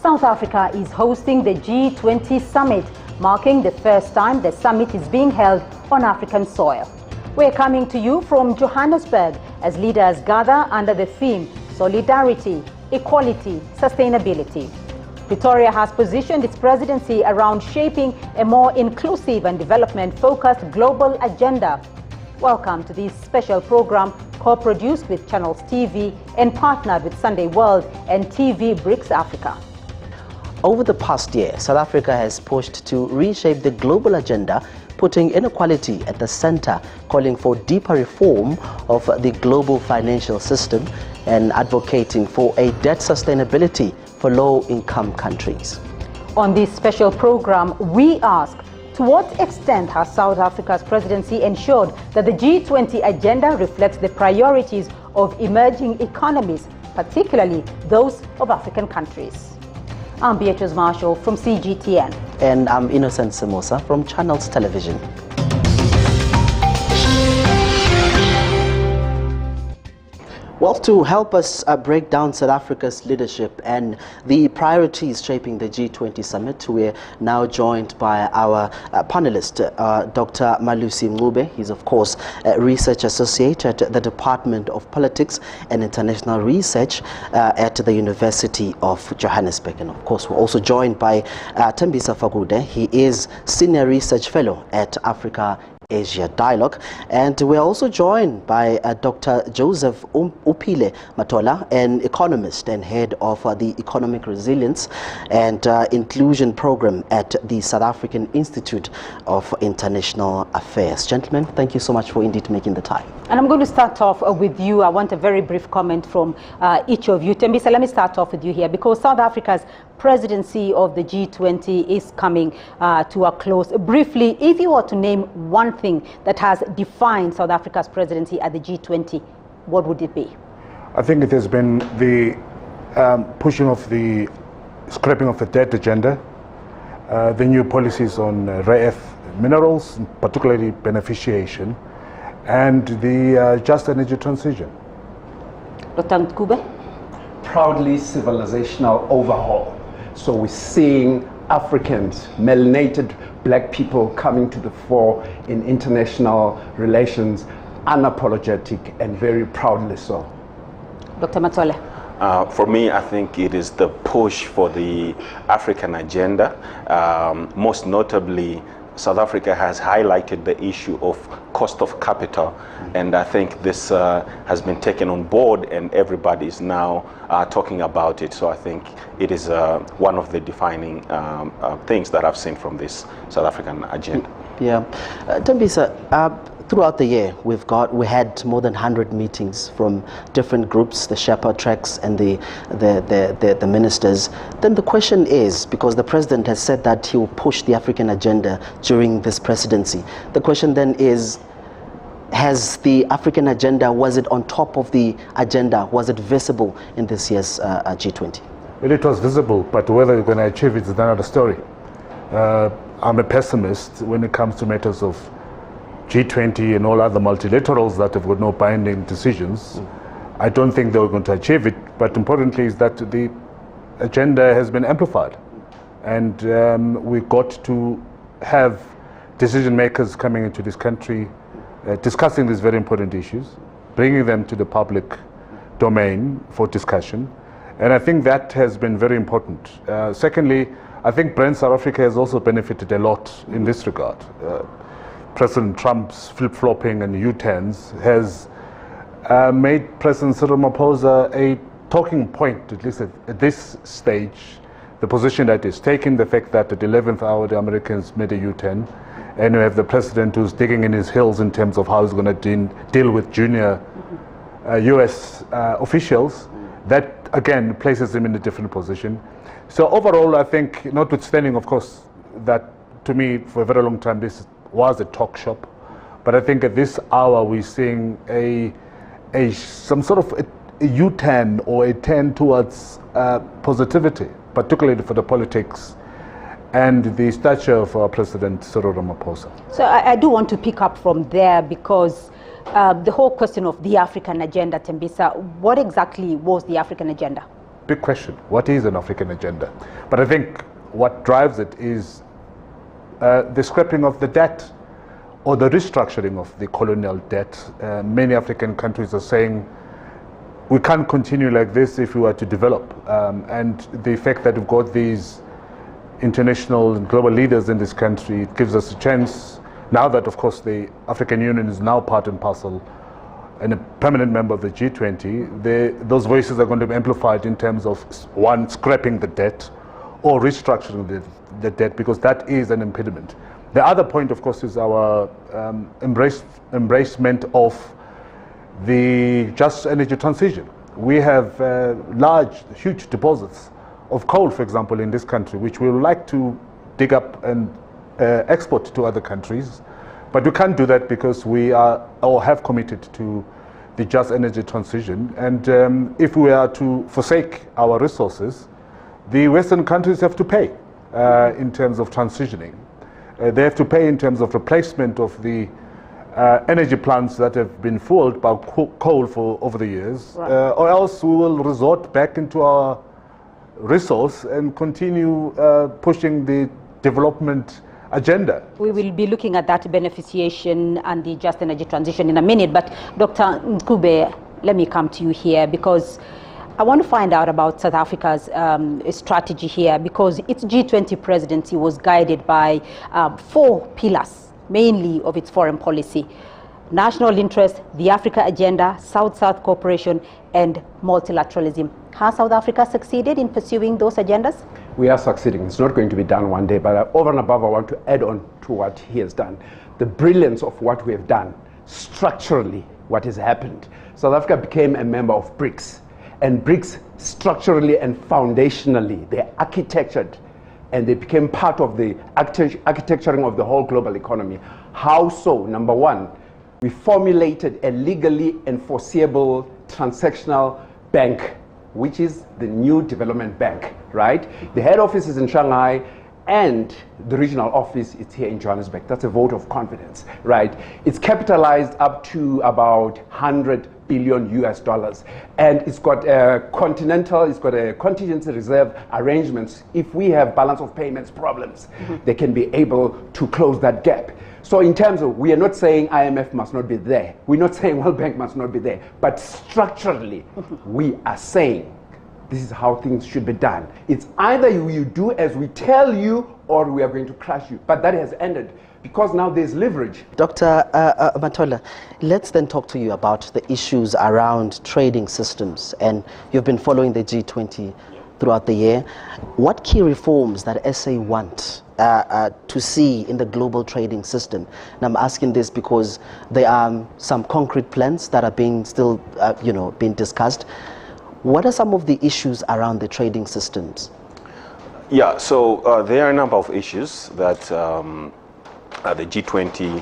South Africa is hosting the G20 summit, marking the first time the summit is being held on African soil. We're coming to you from Johannesburg as leaders gather under the theme Solidarity, Equality, Sustainability. Pretoria has positioned its presidency around shaping a more inclusive and development-focused global agenda. Welcome to this special program co-produced with Channels TV and partnered with Sunday World and TV BRICS Africa. Over the past year, South Africa has pushed to reshape the global agenda, putting inequality at the center, calling for deeper reform of the global financial system and advocating for a debt sustainability for low-income countries. On this special program, we ask, to what extent has South Africa's presidency ensured that the G20 agenda reflects the priorities of emerging economies, particularly those of African countries? I'm Beatrice Marshall from CGTN. And I'm Innocent Simosa from Channels Television. Well, to help us break down South Africa's leadership and the priorities shaping the G20 summit, we're now joined by our panelist, Dr. Malusi Mncube. He's, of course, a research associate at the Department of Politics and International Research at the University of Johannesburg. And, of course, we're also joined by Thembisa Fakude. He is Senior Research Fellow at Africa Asia Dialogue, and we're also joined by Dr. Joseph Upile Matola, an economist and head of the Economic Resilience and Inclusion Program at the South African Institute of International Affairs. Gentlemen, thank you so much for indeed making the time. And I'm going to start off with you. I want a very brief comment from each of you. Thembisa, let me start off with you here, because South Africa's presidency of the G20 is coming to a close. Briefly, if you were to name one thing that has defined South Africa's presidency at the G20, what would it be? I think it has been the pushing of the scrapping of the debt agenda, the new policies on rare earth minerals, particularly beneficiation, and the just energy transition. Dr. Mncube? Proudly civilizational overhaul. So we're seeing Africans, melanated black people coming to the fore in international relations, unapologetic and very proudly so. Dr. Matole? For me, I think it is the push for the African agenda. Most notably, South Africa has highlighted the issue of cost of capital, and I think this has been taken on board and everybody is now talking about it. So I think it is one of the defining things that I've seen from this South African agenda. Yeah. Thembisa, throughout the year, we had more than 100 meetings from different groups, the Sherpa tracks and the ministers. Then the question is, because the president has said that he will push the African agenda during this presidency, the question then is, has the African agenda, was it on top of the agenda? Was it visible in this year's G20? Well, it was visible, but whether you're going to achieve it is another story. I'm a pessimist when it comes to matters of G20 and all other multilaterals that have got no binding decisions. I don't think they were going to achieve it, but importantly is that the agenda has been amplified, and we got to have decision makers coming into this country discussing these very important issues, bringing them to the public domain for discussion, and I think that has been very important. Secondly, I think brand South Africa has also benefited a lot in this regard. President Trump's flip-flopping and U-turns has made President Cyril Ramaphosa a talking point, at least at this stage. The position that is taken, the fact that at the 11th hour the Americans made a U-turn, and we have the president who's digging in his heels in terms of how he's going to deal with junior US officials. That again places him in a different position. So overall, I think, notwithstanding of course that to me for a very long time this was a talk shop, but I think at this hour we're seeing some sort of a U-turn or a turn towards positivity, particularly for the politics and the stature of our President Cyril Ramaphosa. So I do want to pick up from there, because the whole question of the African agenda, Thembisa, what exactly was the African agenda? big question. What is an African agenda? But I think what drives it is the scrapping of the debt or the restructuring of the colonial debt. Many African countries are saying we can't continue like this if we were to develop. And the fact that we've got these international and global leaders in this country, it gives us a chance, now that of course the African Union is now part and parcel and a permanent member of the G20, those voices are going to be amplified in terms of, one, scrapping the debt or restructuring the debt, because that is an impediment. The other point, of course, is our embracement of the just energy transition. We have huge deposits of coal, for example, in this country, which we would like to dig up and export to other countries. But we can't do that because we are or have committed to the just energy transition. And if we are to forsake our resources, the Western countries have to pay in terms of transitioning. They have to pay in terms of replacement of the energy plants that have been fueled by coal for over the years, right. Or else we will resort back into our resource and continue pushing the development agenda. We will be looking at that beneficiation and the just energy transition in a minute, but Dr. Nkube, let me come to you here, because I want to find out about South Africa's strategy here, because its G20 presidency was guided by 4 pillars, mainly of its foreign policy: national interest, the Africa agenda, South-South cooperation, and multilateralism. Has South Africa succeeded in pursuing those agendas? We are succeeding. It's not going to be done one day, but over and above, I want to add on to what he has done. The brilliance of what we have done, structurally, what has happened. South Africa became a member of BRICS, and BRICS structurally and foundationally, they're architectured, and they became part of the architecturing of the whole global economy. How so? Number one, we formulated a legally enforceable transactional bank, which is the new development bank, right? The head office is in Shanghai, and the regional office is here in Johannesburg. That's a vote of confidence, right? It's capitalized up to about 100 billion US dollars. And it's got a contingency reserve arrangements. If we have balance of payments problems, they can be able to close that gap. So in terms of, we are not saying IMF must not be there. We're not saying World Bank must not be there. But structurally, we are saying this is how things should be done. It's either you do as we tell you, or we are going to crush you. But that has ended, because now there's leverage. Dr. Matola, let's then talk to you about the issues around trading systems. And you've been following the G20 throughout the year. What key reforms that SA want to see in the global trading system? And I'm asking this because there are some concrete plans that are being being discussed. What are some of the issues around the trading systems? Yeah, so there are a number of issues that the G20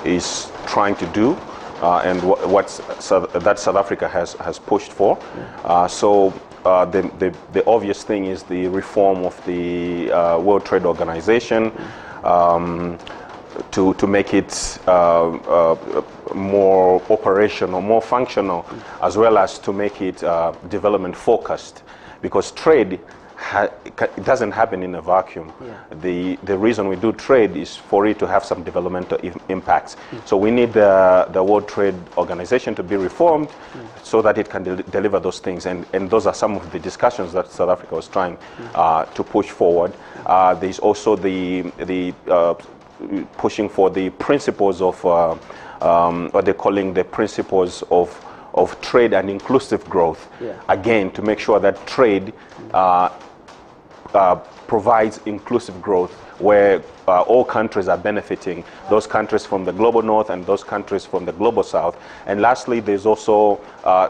is trying to do, and that South Africa has pushed for. The obvious thing is the reform of the World Trade Organization, to make it more operational, more functional, as well as to make it development focused, because trade it doesn't happen in a vacuum. Yeah. The reason we do trade is for it to have some developmental impacts. So we need the World Trade Organization to be reformed so that it can deliver those things. And those are some of the discussions that South Africa was trying to push forward. There's also the pushing for the principles of what they're calling the principles of trade and inclusive growth. Yeah. Again, to make sure that trade provides inclusive growth where all countries are benefiting, those countries from the global north and those countries from the global south. And lastly, there's also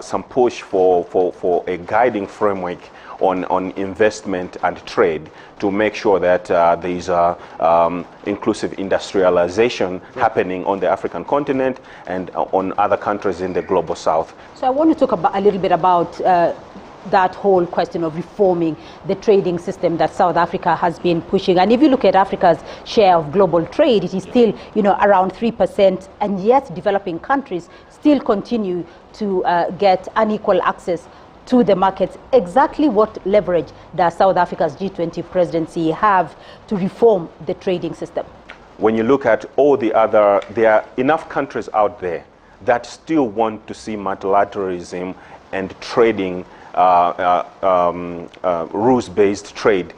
some push for a guiding framework on investment and trade to make sure that there's inclusive industrialization happening on the African continent and on other countries in the global south. So I want to talk a little bit about that whole question of reforming the trading system that South Africa has been pushing. And if you look at Africa's share of global trade, it is still, around 3%, and yet developing countries still continue to get unequal access to the markets. Exactly what leverage does South Africa's G20 presidency have to reform the trading system? When you look at all the other, there are enough countries out there that still want to see multilateralism and trading, rules-based trade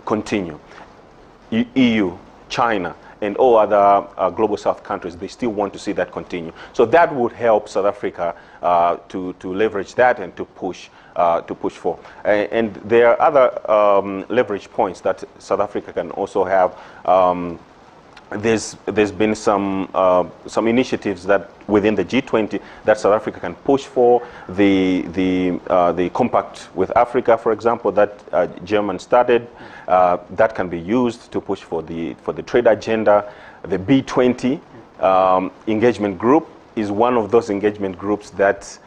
continue. EU, China, and all other global south countries, they still want to see that continue. So that would help South Africa to leverage that and to push for. And there are other leverage points that South Africa can also have. There's been some initiatives that within the G20 that South Africa can push for. The compact with Africa, for example, that German started, that can be used to push for the trade agenda. The B20 engagement group is one of those engagement groups that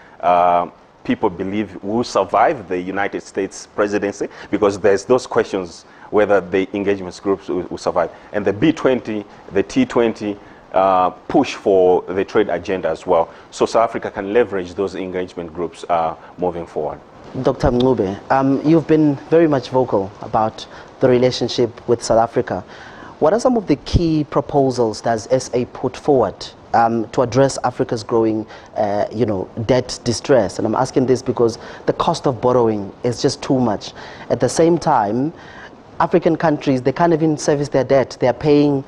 people believe will survive the United States presidency, because there's those questions whether the engagement groups will survive. And the B20, the T20 push for the trade agenda as well. So South Africa can leverage those engagement groups moving forward. Dr. Mncube, you've been very much vocal about the relationship with South Africa. What are some of the key proposals that SA put forward to address Africa's growing, debt distress? And I'm asking this because the cost of borrowing is just too much. At the same time, African countries, they can't even service their debt. They're paying,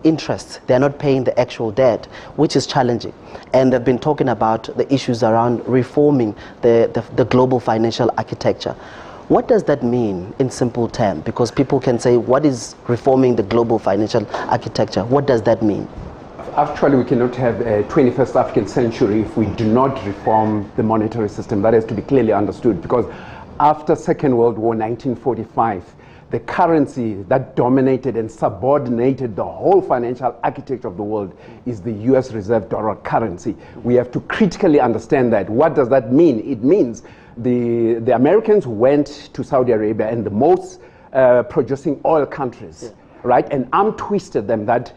interest. They're not paying the actual debt, which is challenging. And they've been talking about the issues around reforming the global financial architecture. What does that mean in simple terms? Because people can say, what is reforming the global financial architecture? What does that mean? Actually, we cannot have a 21st African century if we do not reform the monetary system. That has to be clearly understood, because after Second World War, 1945, the currency that dominated and subordinated the whole financial architecture of the world is the US reserve dollar currency. We have to critically understand that. What does that mean? It means the Americans went to Saudi Arabia and the most producing oil countries, right? And arm twisted them that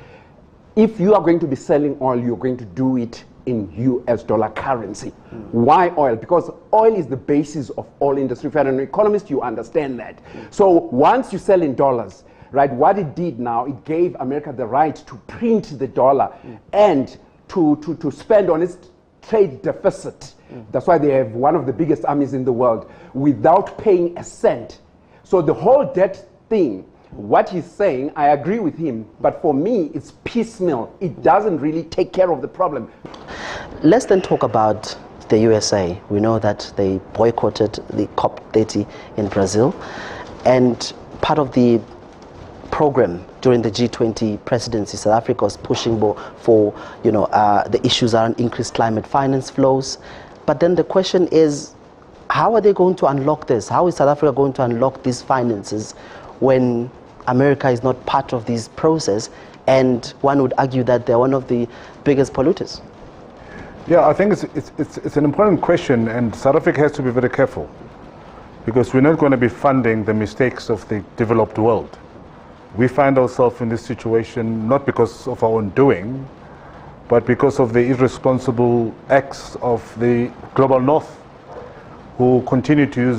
if you are going to be selling oil, you're going to do it in US dollar currency. Why oil? Because oil is the basis of all industry. If you're an economist, you understand that. So once you sell in dollars, right, what it did now, it gave America the right to print the dollar and to spend on its trade deficit. That's why they have one of the biggest armies in the world without paying a cent. So the whole debt thing, what he's saying, I agree with him, but for me, it's piecemeal. It doesn't really take care of the problem. Let's then talk about the USA. We know that they boycotted the COP30 in Brazil, and part of the program during the G20 presidency, South Africa was pushing for the issues around increased climate finance flows. But then the question is, how are they going to unlock this? How is South Africa going to unlock these finances when America is not part of this process, and one would argue that they're one of the biggest polluters? Yeah, I think it's an important question, and South Africa has to be very careful, because we're not going to be funding the mistakes of the developed world. We find ourselves in this situation not because of our own doing, but because of the irresponsible acts of the global north, who continue to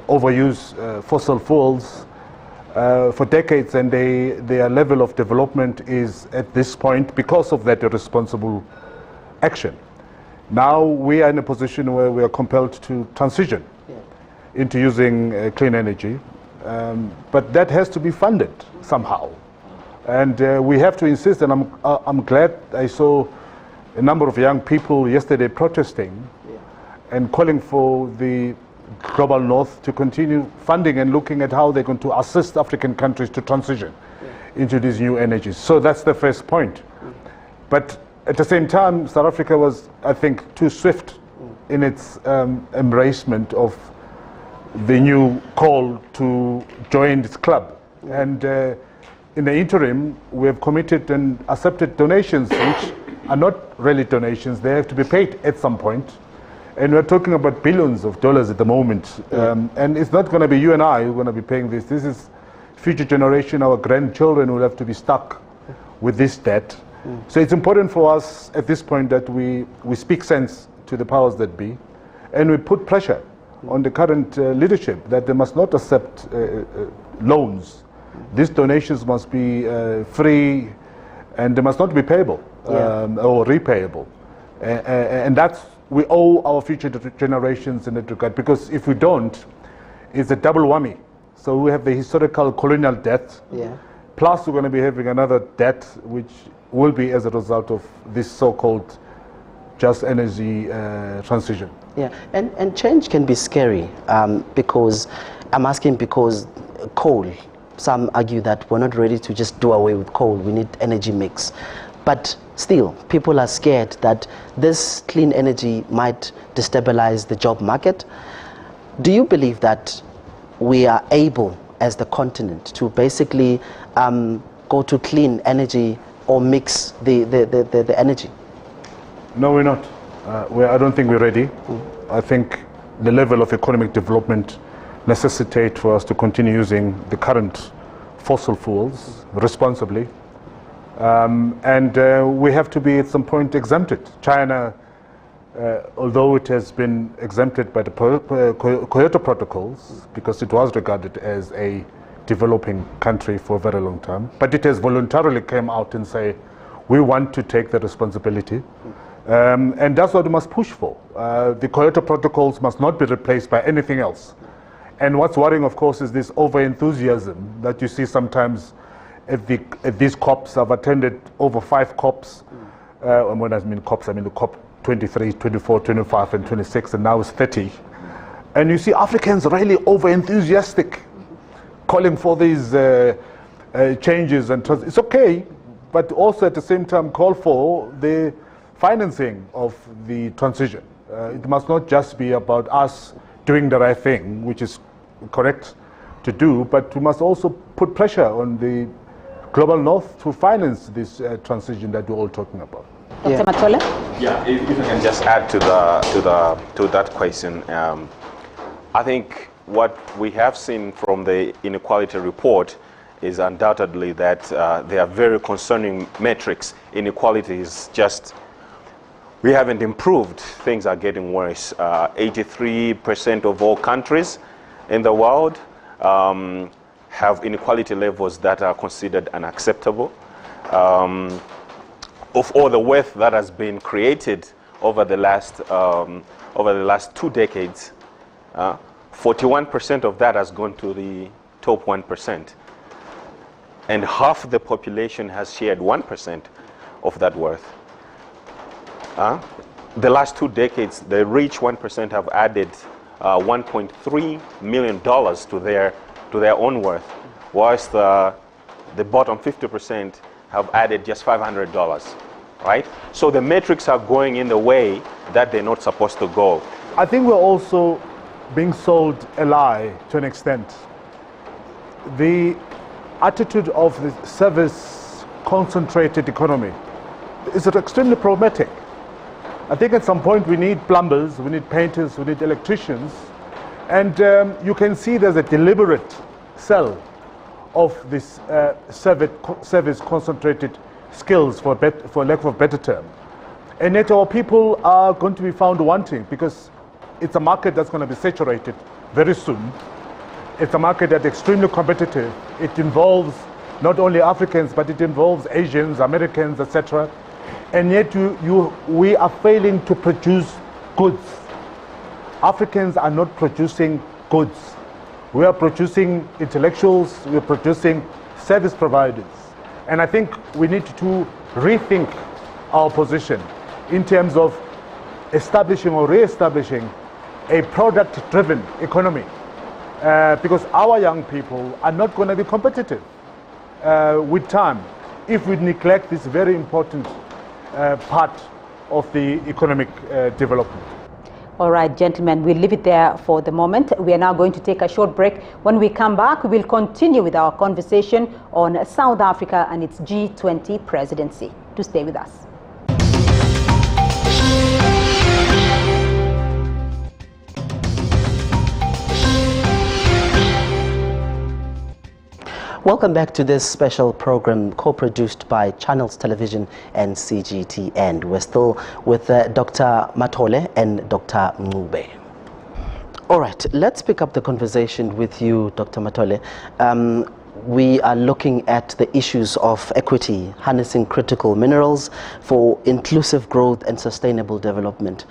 overuse fossil fuels for decades, and their level of development is at this point because of that irresponsible action. Now we are in a position where we are compelled to transition into using clean energy, but that has to be funded somehow, and we have to insist. And I'm glad I saw a number of young people yesterday protesting and calling for the global north to continue funding and looking at how they're going to assist African countries to transition into these new energies. So that's the first point. But at the same time, South Africa was, I think, too swift in its embracement of the new call to join this club. And in the interim, we have committed and accepted donations, which are not really donations. They have to be paid at some point. And we're talking about billions of dollars at the moment. And it's not going to be you and I who are going to be paying this. This is future generation, our grandchildren will have to be stuck with this debt. So it's important for us at this point that we speak sense to the powers that be And we put pressure on the current leadership that they must not accept loans. These donations must be free, and they must not be payable or repayable. And that's, we owe our future generations in that regard, because if we don't, it's a double whammy. So we have the historical colonial debt, plus we're going to be having another debt which will be as a result of this so-called just energy transition. Yeah, and change can be scary because, I'm asking because coal, some argue that we're not ready to just do away with coal, we need energy mix. But still, people are scared that this clean energy might destabilize the job market. Do you believe that we are able, as the continent, to basically go to clean energy or mix the energy? No, we're not. I don't think we're ready. I think the level of economic development necessitates for us to continue using the current fossil fuels responsibly. And we have to be at some point exempted. China, although it has been exempted by the Kyoto Protocols, because it was regarded as a developing country for a very long time, but it has voluntarily come out and say, we want to take the responsibility. And that's what we must push for. The Kyoto Protocols must not be replaced by anything else. And what's worrying, of course, is this over-enthusiasm that you see sometimes at these COPs. I've attended over 5 COPs. And when I mean COPs, I mean the COP 23, 24, 25, and 26, and now it's 30. And you see Africans really over-enthusiastic, calling for these changes. And it's okay, but also at the same time call for the financing of the transition. It must not just be about us doing the right thing, which is correct to do, but we must also put pressure on the global north to finance this transition that we're all talking about. Dr. Matole? Yeah, if I can just add to that question, I think what we have seen from the inequality report is undoubtedly that there are very concerning metrics. Inequality is just, we haven't improved, things are getting worse. 83% of all countries in the world have inequality levels that are considered unacceptable. Of all the wealth that has been created over the last 2 decades, 41% of that has gone to the top 1%. And half the population has shared 1% of that worth. The last 2 decades, the rich 1% have added $1.3 million to their own worth, whilst the bottom 50% have added just $500, right? So the metrics are going in the way that they're not supposed to go. I think we're also being sold a lie to an extent. The attitude of the service-concentrated economy is extremely problematic. I think at some point we need plumbers, we need painters, we need electricians, and you can see there's a deliberate sell of this service-concentrated skills, for lack of a better term. And yet our people are going to be found wanting, because it's a market that's going to be saturated very soon. It's a market that's extremely competitive. It involves not only Africans, but it involves Asians, Americans, etc. And yet we are failing to produce goods. Africans are not producing goods. We are producing intellectuals, we are producing service providers. And I think we need to rethink our position in terms of establishing or re-establishing a product-driven economy. Because our young people are not going to be competitive with time if we neglect this very important part of the economic development. All right, gentlemen, we'll leave it there for the moment. We are now going to take a short break. When we come back, we will continue with our conversation on South Africa and its G20 presidency. Do stay with us. Welcome back to this special program co-produced by Channels Television and CGTN. We're still with Dr. Matole and Dr. Ncube. All right, let's pick up the conversation with you, Dr. Matole. We are looking at the issues of equity, harnessing critical minerals for inclusive growth and sustainable development.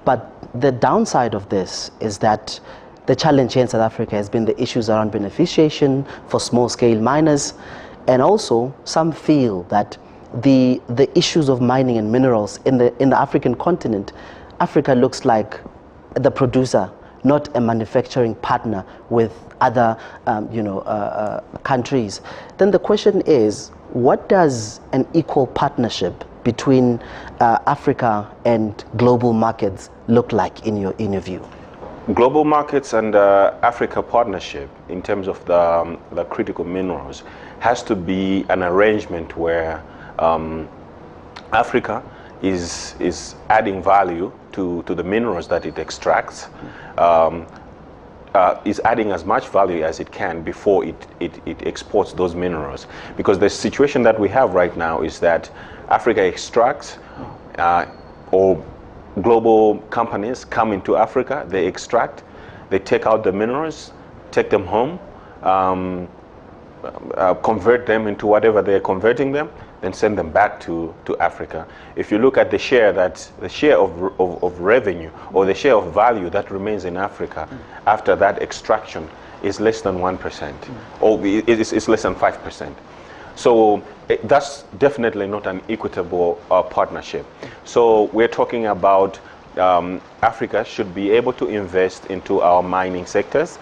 But the downside of this is that the challenge here in South Africa has been the issues around beneficiation for small-scale miners, and also some feel that the issues of mining and minerals in the African continent, Africa looks like the producer, not a manufacturing partner with other countries. Then the question is, what does an equal partnership between Africa and global markets look like in your view? Global markets and Africa partnership in terms of the critical minerals has to be an arrangement where Africa is adding value to the minerals that it extracts, is adding as much value as it can before it exports those minerals. Because the situation that we have right now is that Africa extracts, or global companies come into Africa, they extract, they take out the minerals, take them home, convert them into whatever they're converting them, then send them back to Africa. If you look at the share of revenue or the share of value that remains in Africa after that extraction is less than 1%, or it's less than 5%. So that's definitely not an equitable partnership. So we're talking about Africa should be able to invest into our mining sectors.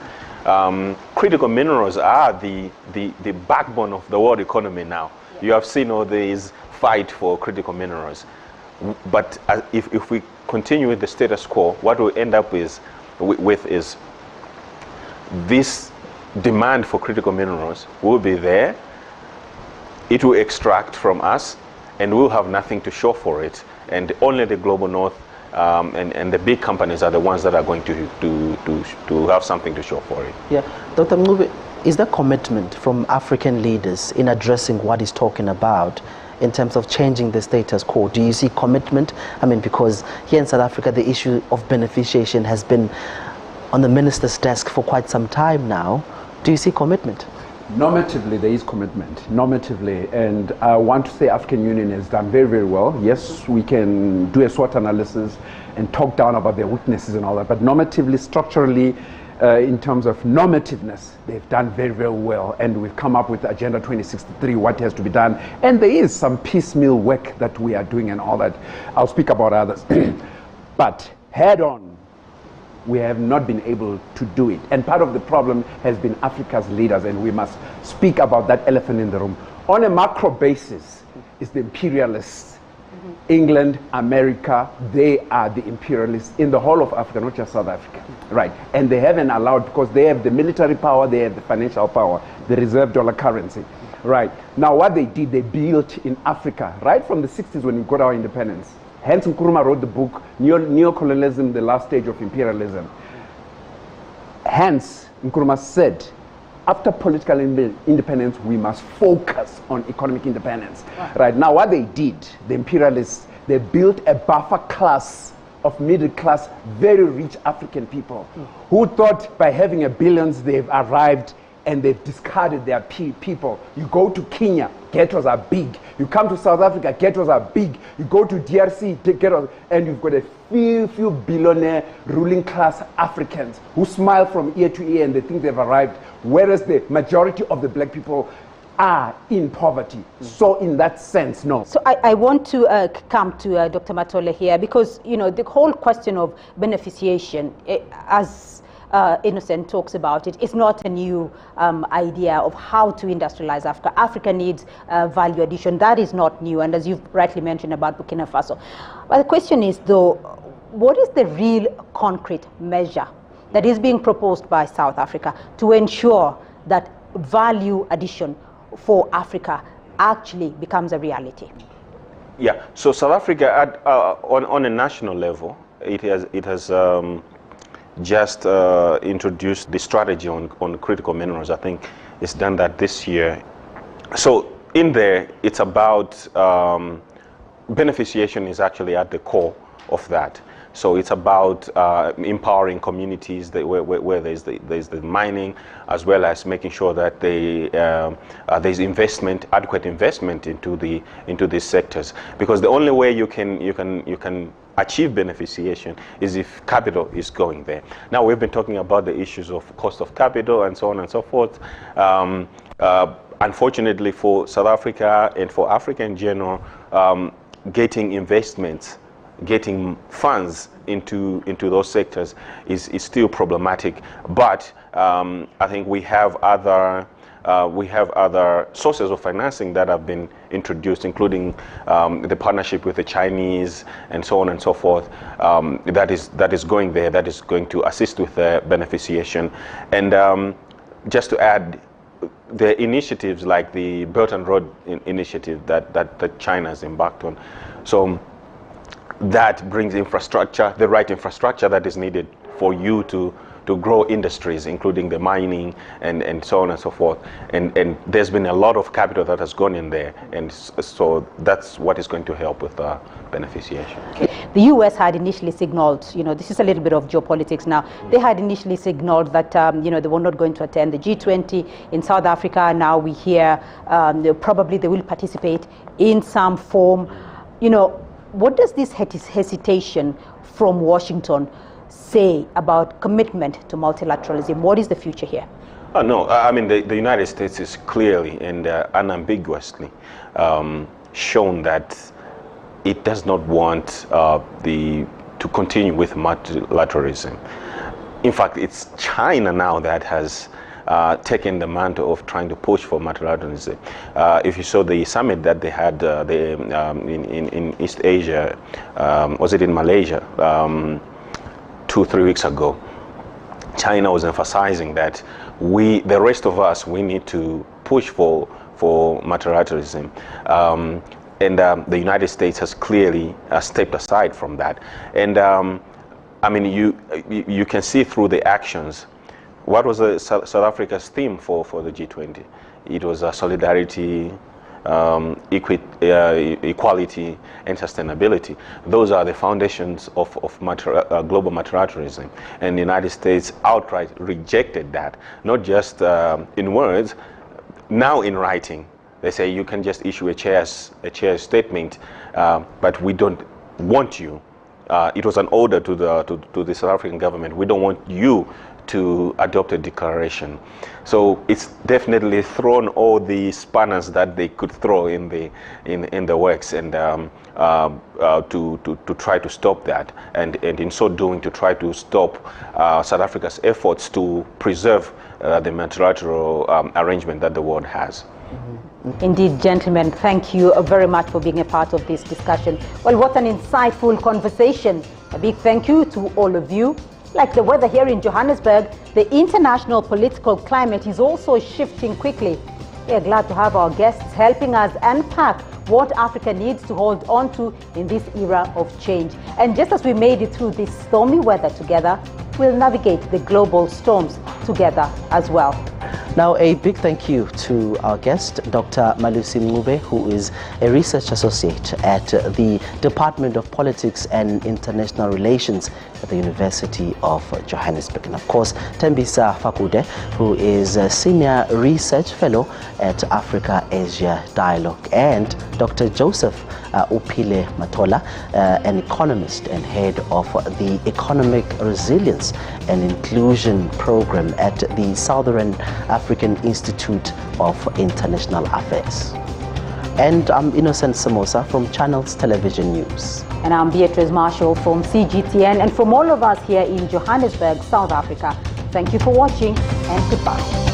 Critical minerals are the backbone of the world economy now. You have seen all these fight for critical minerals. But if we continue with the status quo, what we end up with is this demand for critical minerals will be there. It will extract from us, and we'll have nothing to show for it. And only the global north and the big companies are the ones that are going to have something to show for it. Yeah, Dr. Mngube, is there commitment from African leaders in addressing what he's talking about in terms of changing the status quo? Do you see commitment? I mean, because here in South Africa, the issue of beneficiation has been on the minister's desk for quite some time now. Do you see commitment? Normatively, there is commitment, normatively, and I want to say African Union has done very, very well. Yes, we can do a SWOT analysis and talk down about their weaknesses and all that, but normatively, structurally, in terms of normativeness, they've done very, very well, and we've come up with Agenda 2063, what has to be done, and there is some piecemeal work that we are doing and all that. I'll speak about others, but head on, we have not been able to do it. And part of the problem has been Africa's leaders, and we must speak about that elephant in the room. On a macro basis, it's the imperialists. England, America, they are the imperialists in the whole of Africa, not just South Africa. Right. And they haven't allowed, because they have the military power, they have the financial power, the reserve dollar currency. Right. Now what they did, they built in Africa, right from the 60s when we got our independence. Hence Nkrumah wrote the book, Neocolonialism, the Last Stage of Imperialism. Hence, Nkrumah said, after political independence, we must focus on economic independence. Right. Now what they did, the imperialists, they built a buffer class of middle class, very rich African people who thought by having billions they've arrived, and they've discarded their people. You go to Kenya, ghettos are big. You come to South Africa, ghettos are big. You go to DRC, ghettos, and you've got a few billionaire ruling class Africans who smile from ear to ear and they think they've arrived, whereas the majority of the black people are in poverty. So in that sense, no. So I want to come to Dr. Matole here, because, you know, the whole question of beneficiation, as Innocent talks about it, it's not a new idea of how to industrialize Africa. Africa needs value addition. That is not new, and as you've rightly mentioned about Burkina Faso. But the question is, though, what is the real concrete measure that is being proposed by South Africa to ensure that value addition for Africa actually becomes a reality? Yeah, so South Africa, on a national level, it has just introduced the strategy on critical minerals. I think it's done that this year. So in there, it's about beneficiation is actually at the core of that. So it's about empowering communities where there's the mining, as well as making sure that there's adequate investment into these sectors. Because the only way you can achieve beneficiation is if capital is going there. Now, we've been talking about the issues of cost of capital and so on and so forth. Unfortunately for South Africa and for Africa in general, getting investments, getting funds into those sectors is still problematic. But I think we have other sources of financing that have been introduced, including the partnership with the Chinese and so on and so forth. That is going there. That is going to assist with the beneficiation. And just to add, the initiatives like the Belt and Road initiative that China has embarked on. So that brings infrastructure, the right infrastructure that is needed for you to grow industries, including the mining and so on and so forth. And there's been a lot of capital that has gone in there. And so that's what is going to help with beneficiation. The US had initially signaled, this is a little bit of geopolitics now. They had initially signaled that, they were not going to attend the G20 in South Africa. Now we hear probably they will participate in some form. What does this hesitation from Washington say about commitment to multilateralism? What is the future here? No, I mean, the United States is clearly and unambiguously shown that it does not want to continue with multilateralism. In fact, it's China now that has taken the mantle of trying to push for multilateralism. If you saw the summit that they had in East Asia, was it in Malaysia, 2-3 weeks ago, China was emphasizing that the rest of us, we need to push for multilateralism. And the United States has clearly stepped aside from that. And I mean, you can see through the actions. What was South Africa's theme for the G20? It was solidarity, equality, and sustainability. Those are the foundations of global multilateralism. And the United States outright rejected that, not just in words, now in writing. They say you can just issue a chair's statement, but we don't want you. It was an order to the South African government. We don't want you to adopt a declaration. So it's definitely thrown all the spanners that they could throw in the works, and to try to stop that, and in so doing to try to stop South Africa's efforts to preserve the multilateral arrangement that the world has. Indeed, gentlemen, thank you very much for being a part of this discussion. Well, what an insightful conversation. A big thank you to all of you. Like the weather here in Johannesburg, the international political climate is also shifting quickly. We are glad to have our guests helping us unpack what Africa needs to hold on to in this era of change. And just as we made it through this stormy weather together, we'll navigate the global storms together as well. Now, a big thank you to our guest, Dr. Malusi Mncube, who is a research associate at the Department of Politics and International Relations at the University of Johannesburg. And of course, Tembisa Fakude, who is a senior research fellow at Africa-Asia Dialogue, and Dr. Joseph Upile Matola, an economist and head of the Economic Resilience and Inclusion Program at the Southern African Institute of International Affairs. And I'm Innocent Samosa from Channels Television News. And I'm Beatrice Marshall from CGTN. And from all of us here in Johannesburg, South Africa, thank you for watching and goodbye.